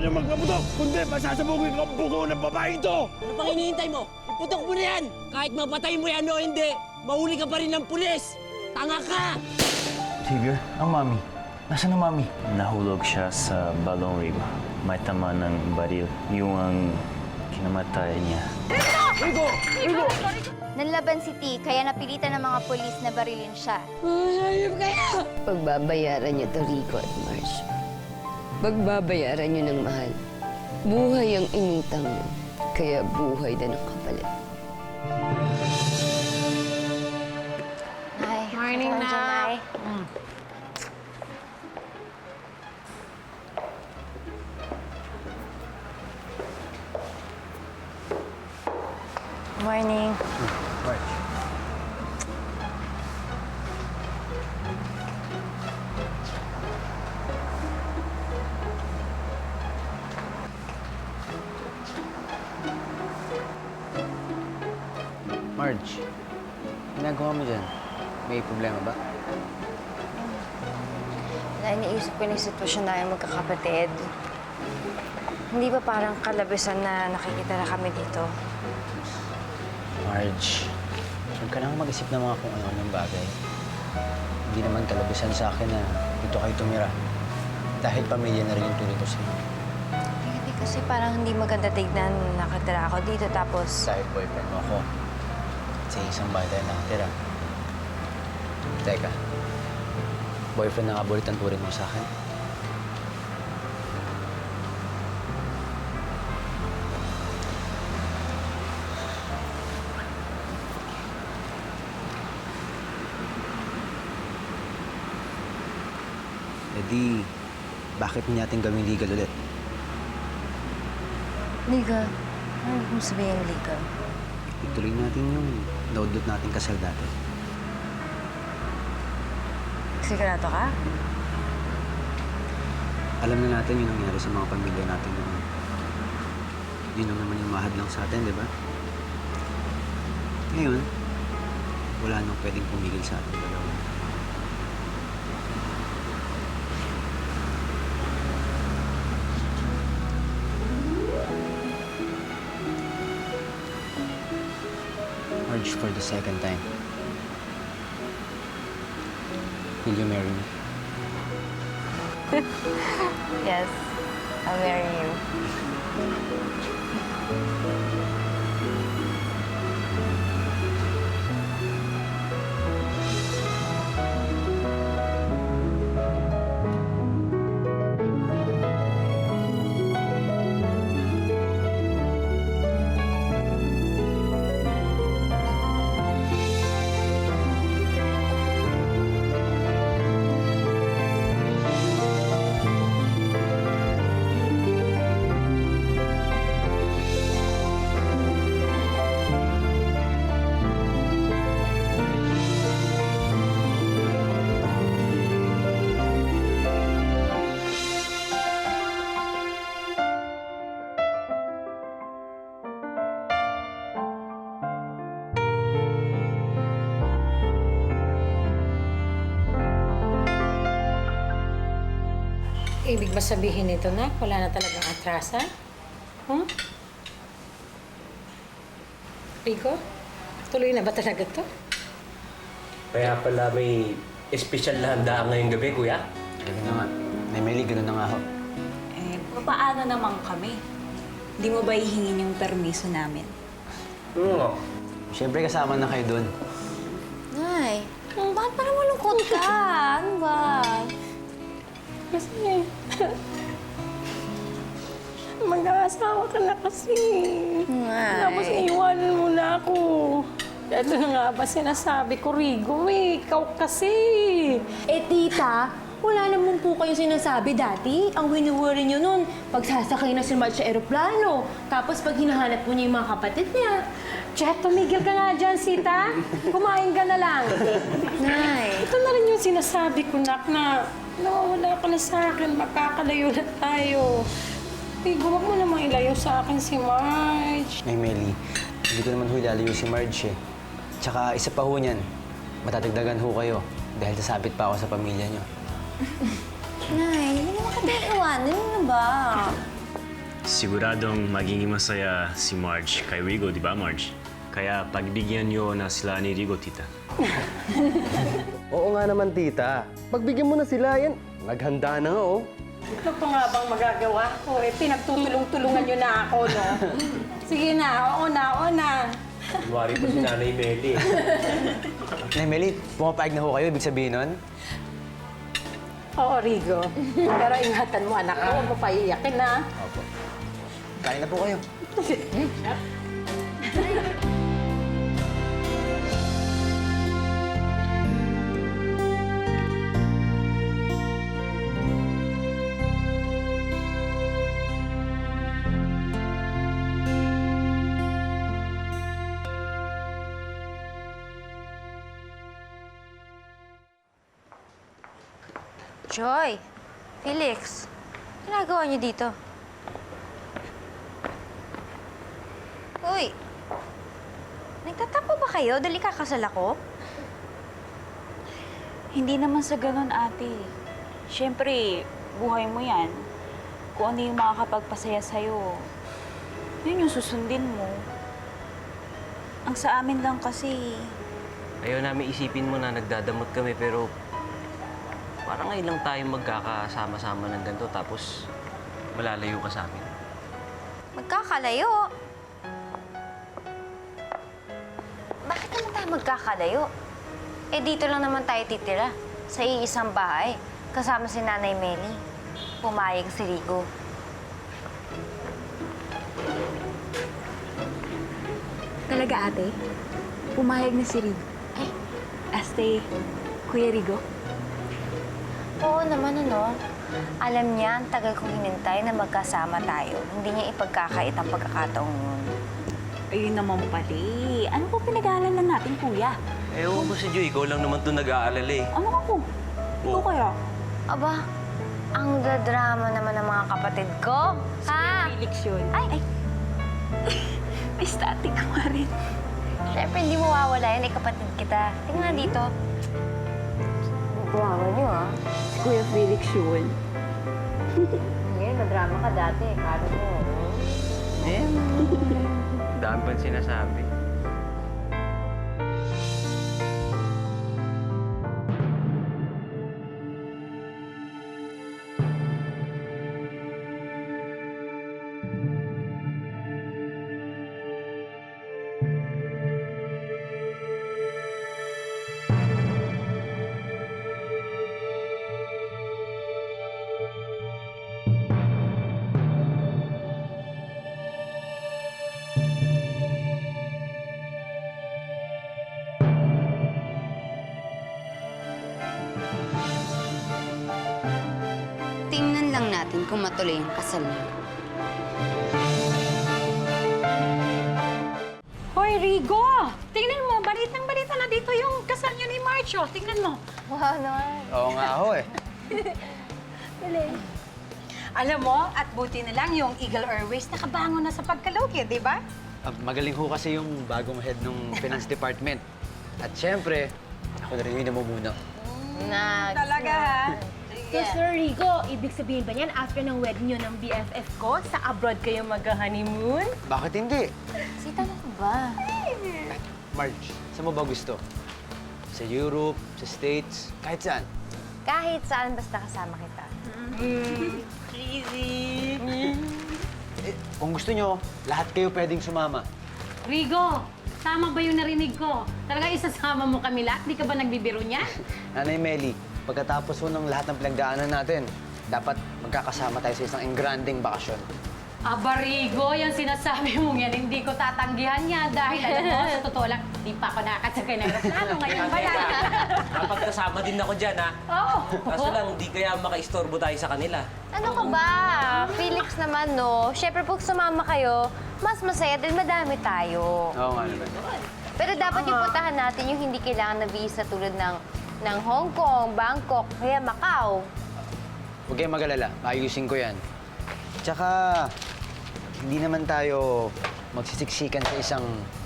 niyo magpaputok, kundi masasabugin ko ang buko ng babae ito! Ano pang hinihintay mo? Iputok mo na yan! Kahit mapatay mo yan o hindi, mahuli ka pa rin ng pulis! Tanga ka! Xavier, ang mami. Nasaan ang mami? Nahulog siya sa Balong River. May tama ng baril. Yung ang kinamatay niya. Nanlaban si T, kaya napilitan ng mga polis na barilin siya. Ayop kaya! Pagbabayaran niyo to, Rico at Marge. Pagbabayaran niyo ng mahal. Buhay ang inutang mo, kaya buhay din ang kapalit. Ay, Morning, ikaw Nak. dyan, Nay. Morning. Marge, ginagawa mo dyan? May problema ba? Iniisip ko na yung sitwasyon namin magkakapatid. Hindi ba parang kalabisan na nakikita na kami dito? Marge, huwag ka nang mag-isip ng mga kung ano-anong bagay. Hindi naman kalabisan sa akin na dito kayo tumira. Dahil pamilya na rin yung tuloy ko sa'yo. Hindi kasi parang hindi maganda tignan nakatira ako dito tapos... Dahil boyfriend mo ako. Sa isang bahay tayo nakatira. Teka, boyfriend na kabulit ang turing mo sa akin? E di, bakit hindi natin gawing legal ulit? Liga? Ano ibig mong sabihin, Liga? Ituloy natin yung naudlot natin kasal dati. Sigurado ka? Alam na natin yung nangyari sa mga pamilya natin noon. Yun lang naman yung mahad lang sa atin, di ba? Ngayon, wala nang pwedeng pumigil sa ating dalawa. Marge, for the second time. Will you marry me? Yes. I'll marry you. Ibig ba sabihin nito na wala na talagang atrasan? Huh? Rico, tuloy na ba talaga to? Kaya pala may espesyal na handa ngayong gabi, kuya. Ganun na nga. Meli, ganun na nga ho. Eh, paano naman kami? Hindi mo ba ihingin yung permiso namin? Oo. Siyempre kasama na kayo doon. Nay, bakit parang malungkot ka? Ano ba? Kasi mag-aasawa ka na kasi. Tapos Nay. iwanan mo na ako. Ito na nga ba sinasabi ko, Rigo eh. Ikaw kasi. Eh, tita, wala naman po kayo sinasabi dati. Ang wini-worry nyo nun, pagsasakay na si Marge sa eroplano. Tapos pag hinahanap mo niya yung mga kapatid niya. Chet, tumigil ka nga dyan, Sita. Kumain ka na lang. Nay. Ito na rin yung sinasabi ko, Nak, na nawawala ka na sa akin, makakalayo na tayo. Rigo, huwag mo namang ilayo sa akin si Marge. Ay, Meli, hindi ko naman ho ilalayo si Marge eh. Tsaka isa pa ho niyan, matadagdagan ho kayo dahil sasabit pa ako sa pamilya niyo. Nay, hindi naman kita iwanan. Ano ba? Siguradong magiging masaya si Marge kay Rigo, di ba Marge? Kaya pagbigyan niyo na sila ni Rigo, tita. Oo nga naman, tita. Pagbigyan mo na sila, yan. Naghanda na nga, oh. Ano pa nga bang magagawa ko? Pinagtutulong-tulungan nyo na ako, no? Sige na, oo na. Kunwari pa si Nanay Meli. Nay Meli, pumapayag na ho kayo, ibig sabihin nun? Oo, Rigo. Pero ingatan mo, anak ko. Huwag mo pa iiyakin, na. Opo. Kain na po kayo. Joy, Felix, ginagawa niyo dito? Uy, nagtatampo ba kayo? Dali kakasal ako? Hindi naman sa ganun, ate. Siyempre, buhay mo yan. Kung ano yung makakapagpasaya sa'yo, yun yung susundin mo. Ang sa amin lang kasi, Ayaw namin isipin mo na nagdadamot kami pero parang ngayon lang tayo magkakasama-sama ng ganito tapos malalayo ka sa amin. Magkakalayo? Bakit naman tayo magkakalayo? Eh, dito lang naman tayo titira. Sa iisang bahay. Kasama si Nanay Meli. Pumayag si Rigo. talaga ate, pumayag na si Rigo. Kuya Rigo? Oo naman, ano. Alam niya, ang tagal kong hinintay na magkasama tayo. Hindi niya ipagkakait ang pagkakataong yun. Ayun naman pali. Ano po pinag-aalalan natin, kuya? Ewan ko si Joy, ikaw lang naman ito nag-aalala eh. Ano ka po? Ikaw kaya? Aba, ang dadrama naman ng mga kapatid ko. Ha? Felix yun. Ay! May static ka nga rin. Siyempre, hindi mawawala yan. Kapatid kita. Tingnan dito. Drama niyo, ha? Si Kuya Felix yun. Ngayon, nadrama ka dati. Kano mo. Dami pang sinasabi. Tingnan lang natin kung matuloy ang kasal niya. Hoy, Rigo! Tingnan mo, balita na dito yung kasal niyo ni Marcio. Tingnan mo. Wow, naman. Oo nga ho eh. Alam mo, at buti na lang yung Eagle Airways nakabangon na sa pagkalugid, di ba? Magaling ho kasi yung bagong head ng Finance Department. At syempre, ako na rin yung namumuno. Talaga, ha? So, Sir Rigo, ibig sabihin ba niyan after ng wedding niyo ng BFF ko, sa abroad kayo mag-honeymoon? Bakit hindi? Sita na ko ba? Marge, saan mo ba gusto? Sa Europe, sa States, kahit saan. Kahit saan, basta kasama kita. Kung gusto nyo, lahat kayo pwedeng sumama. Rigo, tama ba yung narinig ko? Talaga isasama mo kami lahat? Di ka ba nagbibiro niya? Nanay Meli, pagkatapos ho ng lahat ng pinagdaanan natin, dapat magkakasama tayo sa isang engranding bakasyon. Aba, Rigo, yung sinasabi mong yan, hindi ko tatanggihan niya dahil alam mo, sa totoo lang, di pa ako nakakasakay ng aeroplano ngayon pala. Dapat kasama din ako dyan, ha? Oo. Kaso lang, di kaya makaistorbo tayo sa kanila. Ano ka ba? Felix naman, no? Siyempre, pag sumama kayo, mas masaya dahil madami tayo. Oo nga naman. Pero dapat yung puntahan natin yung hindi kailangan na visa tulad ng Hong Kong, Bangkok, kaya Macau. Huwag kayong mag-alala, ayusin ko yan. Tsaka, hindi naman tayo magsisiksikan sa isang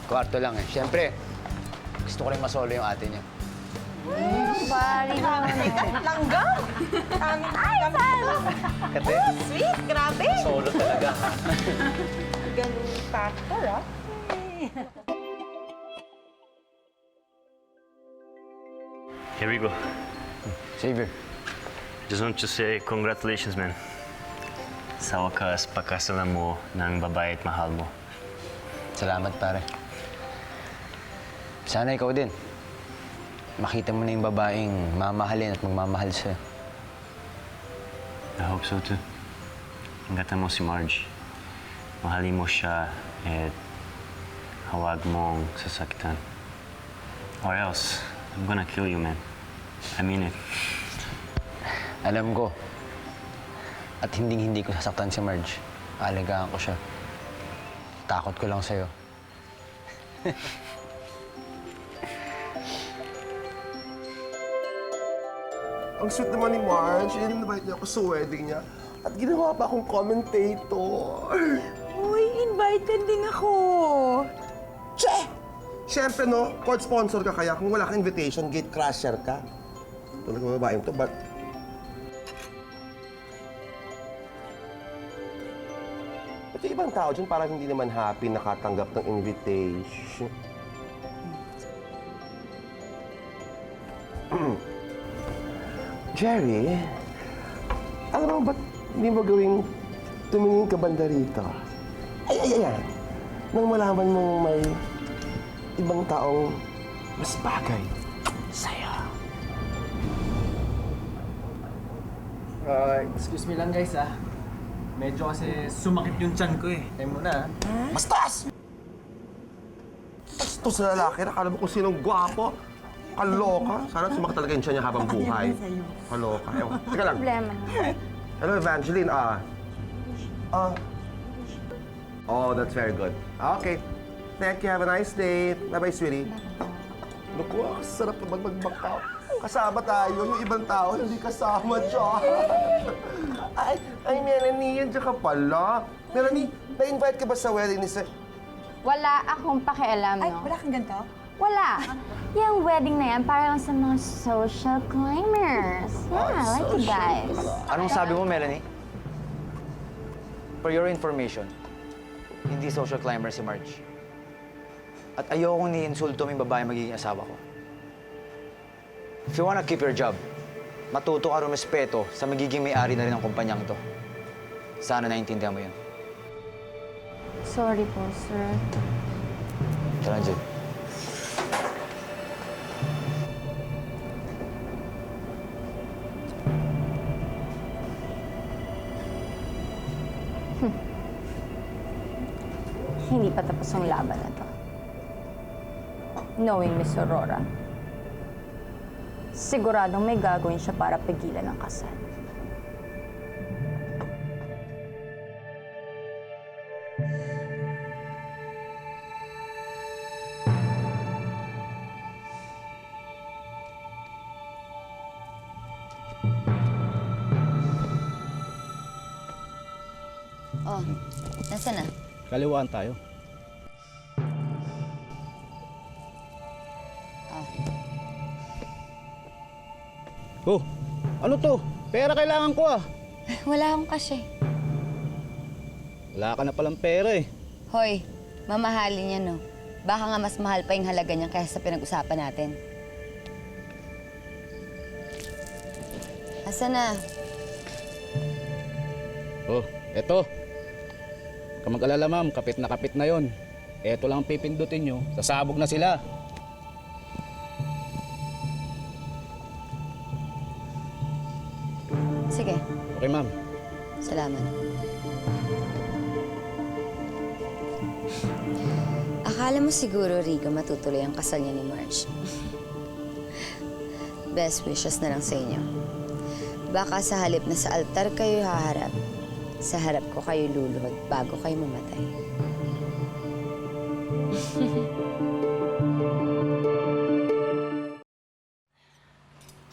kwarto lang eh. Siyempre, gusto ko rin masolo yung ate niya. Bari naman. Langgam! Ay, saan? Kate, Sweet, grabe! solo talaga, ha? Ganun factor, ah. Here we go. Xavier, Just want to say congratulations, man. Sa wakas, pagkasalan mo ng babae at mahal mo. salamat pare. Sana ikaw din. Makita mo na yung babaeng mamahalin at magmamahal sa'yo. I hope so too. Ingatan mo si Marge. Mahalin mo siya at hawag mong sasaktan. Or else, I'm gonna kill you, man. I mean it. Alam ko. At hindi ko sasaktan si Marge. Aalagaan ko siya. Takot ko lang sa'yo. Ang sweet naman ni Marge. In-invite niya ako sa wedding niya. At ginawa pa akong commentator. Uy, invited din ako. Che! Siyempre, no? Court sponsor ka kaya. Kung wala kang invitation, gate crasher ka. Tulad ng babaeng to, but... Ito yung ibang tao dyan parang hindi naman happy nakatanggap ng invitation. Jerry, alam mo ba't hindi mo gawing tumingin ka banda rito? Ay. Nang malaman mong may ibang taong mas bagay sa'yo. Excuse me lang guys Medyo kasi sumakit yung tiyan ko eh. Tayo muna Bastos! Bastos na lalaki. Nakala mo kung sinong gwapo. Kaloka. Sana sumakit talaga yung tiyan niya habang buhay. Kaloka. Ewan. Teka lang. Problema. Hello, Evangeline. Oh, that's very good. Okay. Thank you. Have a nice day. Bye-bye, sweetie. Naku, sarap naman magbangkaw. Kasama tayo. Yung ibang tao, hindi kasama siya. Ay, Melanie, yan ka pala. Melanie, na-invite ka ba sa wedding ni Sir? Wala akong pakialam, no? Ay, wala kang ganito? Wala. Yung wedding na yan, para lang sa mga social climbers. Yeah, I like you guys. Anong sabi mo, Melanie? For your information, hindi social climber si Marge. At ayokong ni-insulto mo yung babae magiging asawa ko. If you wanna keep your job, matuto ka rumespeto sa magiging may-ari na rin ng kumpanyang ito. Sana naiintindihan mo yun. Sorry po, sir. Tara, Jed. Hindi pa tapos ang laban na to. Knowing Miss Aurora, siguradong may gagawin siya para pigilan ang kasal. Oh, nasaan na? Kaliwaan tayo. Oh, ano to? Pera kailangan ko Wala akong kasi. Wala ka na palang pera eh. Hoy, mamahalin niya, no? Baka nga mas mahal pa yung halaga niya kaysa sa pinag-usapan natin. Asa na? Oh, eto. Huwag ka mag-alala, ma'am. Kapit na yon. Eto lang ang pipindutin nyo. Sasabog na sila. Sige. Okay, ma'am. Salamat. Akala mo siguro, Rigo, matutuloy ang kasal niya ni Marge. Best wishes na lang sa inyo. Baka sa halip na sa altar kayo haharap, sa harap ko kayo luluhod bago kayo mamatay.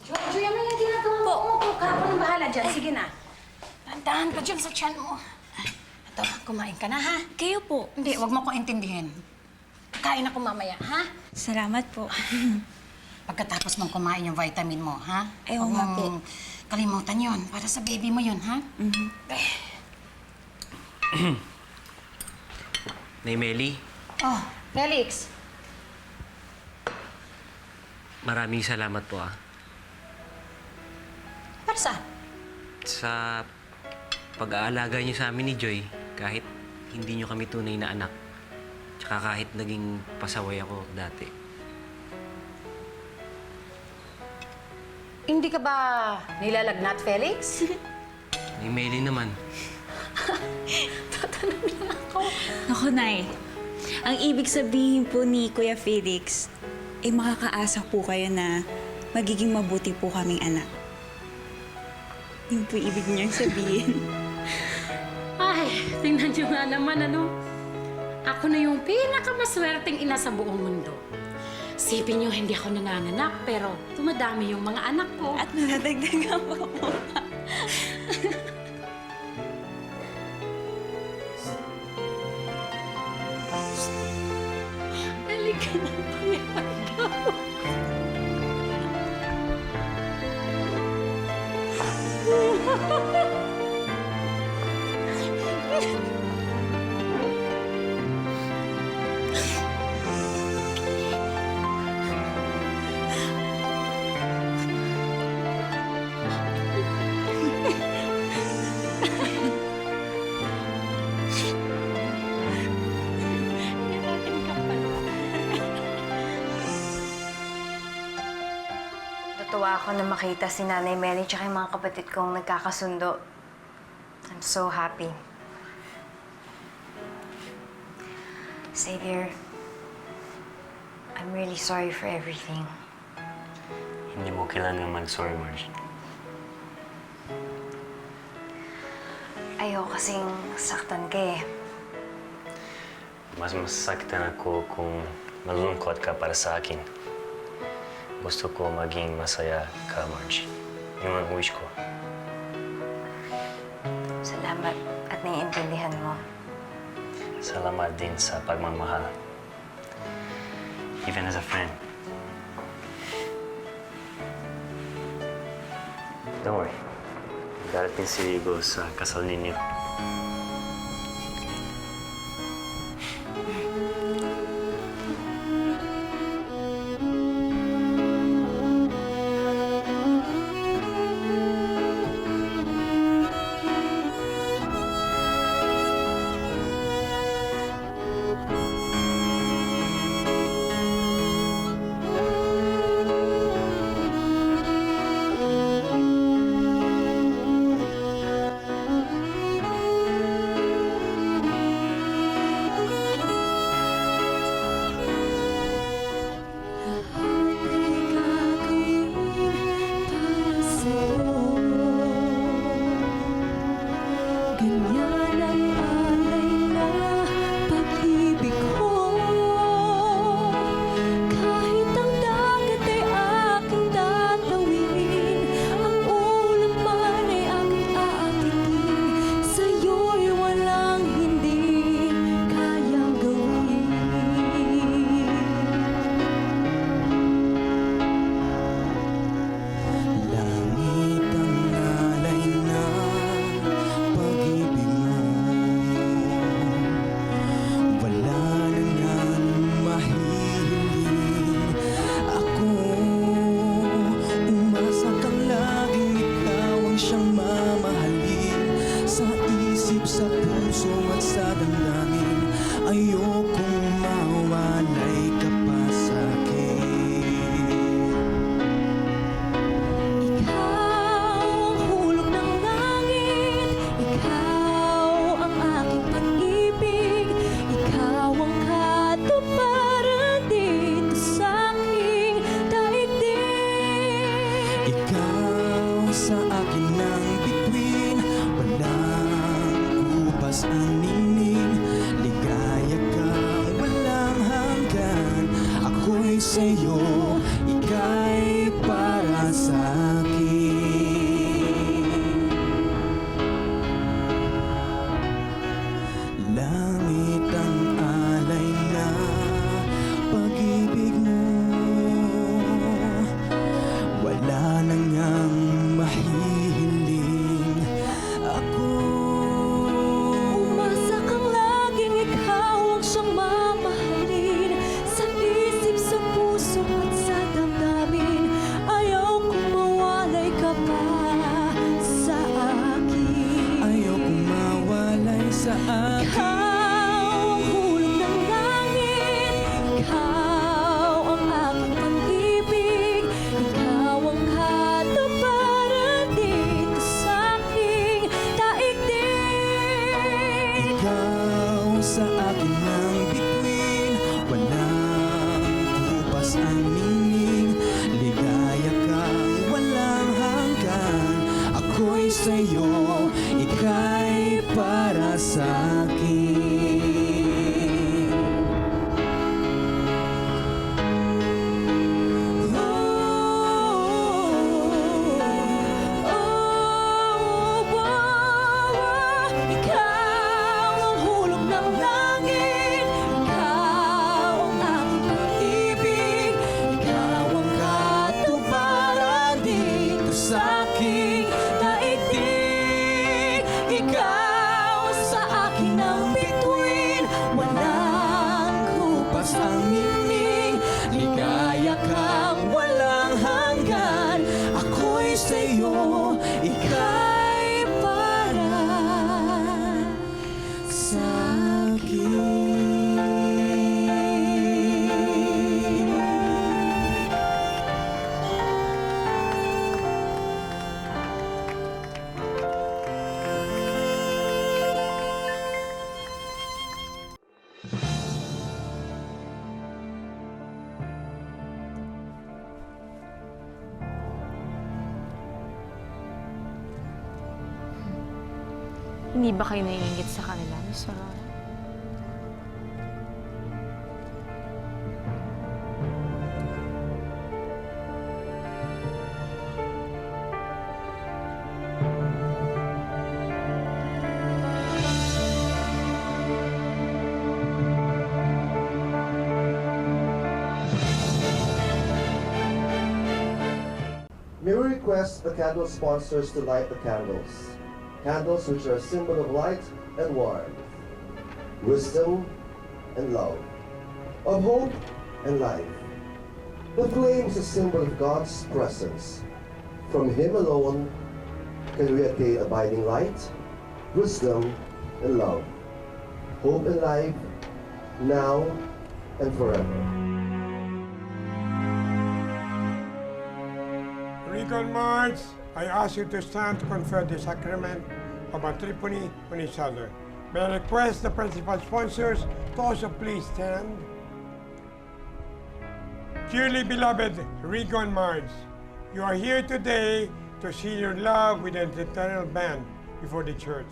Jojo, yan na yung ginagawa mo. Umupo ka. Ako nang bahala dyan. Sige na. Tandahan ka dyan sa tiyan mo. Ito, kumain ka na, ha? Kayo po. Hindi, wag mo ko intindihin. Kain ako mamaya, ha? Salamat po. pagkatapos mong kumain yung vitamin mo, ha? Ay, oo Huwag nga mong kalimutan yun. Para sa baby mo yun, ha? Nay Meli, Oh, Felix. maraming salamat po Para saan? sa pag-aalaga niyo sa amin ni Joy kahit hindi niyo kami tunay na anak. Tsaka kahit naging pasaway ako dati. Hindi ka ba nilalagnat, Felix? Nay Meli naman. Naku, Nay. Ang ibig sabihin po ni Kuya Felix, makakaasa po kayo na magiging mabuti po kaming anak. Yun po ibig niyang sabihin. Ay, tingnan niyo nga naman, ano? Ako na yung pinakamaswerteng ina sa buong mundo. Sipin niyo, hindi ako nanganganak, pero tumadami yung mga anak ko. At nadadagdagan po po. Halika na, Kuya. Natuwa ako na makita si Nanay Melly tsaka yung mga kapatid kong nagkakasundo. I'm so happy. Xavier, I'm really sorry for everything. Hindi mo kailangan mag-sorry, Marge. Ayoko kasing saktan ka eh. Mas masaktan ako kung malungkot ka para sa akin. Gusto ko maging masaya ka, Marge. Yun ang wish ko. Salamat at naiintindihan mo. Salamat din sa pagmamahal. Even as a friend. Don't worry. Darating si Rigo sa kasal ninyo. sa akin ng bituin, walang kupas ang ningning. Ligaya kang walang hanggan, ako'y sa'yo, ika'y para sa'kin. Hindi ba kayo naiingit sa kanila, Miss Aurora? May we request the candle sponsors to light the candles. Candles which are a symbol of light and warmth, wisdom and love, of hope and life. The flame is a symbol of God's presence. From Him alone can we attain abiding light, wisdom and love, hope and life, now and forever. Regan March, I ask you to stand to confer the sacrament of matrimony on each other. May I request the principal sponsors to also please stand. Dearly beloved Regan March, you are here today to seal your love with an eternal band before the church.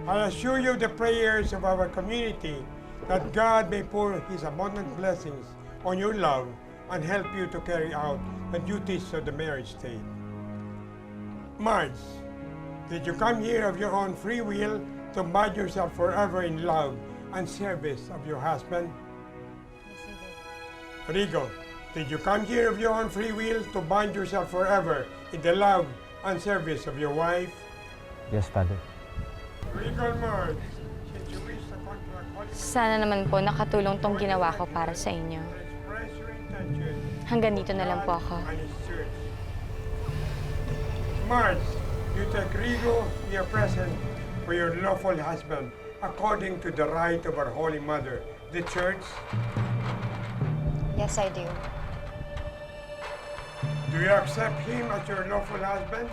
I assure you the prayers of our community that God may pour His abundant blessings on your love and help you to carry out the duties of the marriage state. Marge, did you come here of your own free will to bind yourself forever in love and service of your husband? Yes, I did. Rigo, did you come here of your own free will to bind yourself forever in the love and service of your wife? Yes, Father. Rigo and Marge, since you wish to contract holy Sana naman po nakatulong tong ginawa ko para sa inyo. express your intention Hanggang dito na lang po ako. and His church. Marge, you take Rigo your present for your lawful husband according to the right of our Holy Mother, the Church. Yes, I do. Do you accept him as your lawful husband?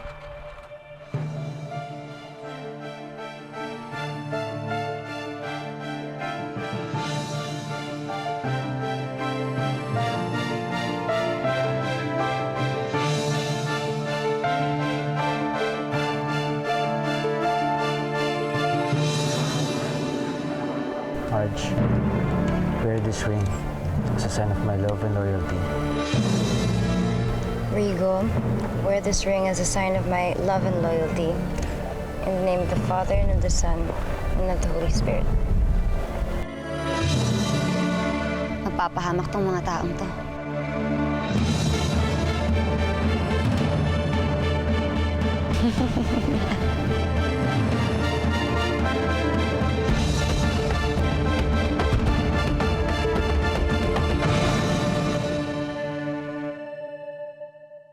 Marge, wear this ring as a sign of my love and loyalty. Rigo, wear this ring as a sign of my love and loyalty. In the name of the Father, and of the Son, and of the Holy Spirit. Magpapahamak tong mga taong to.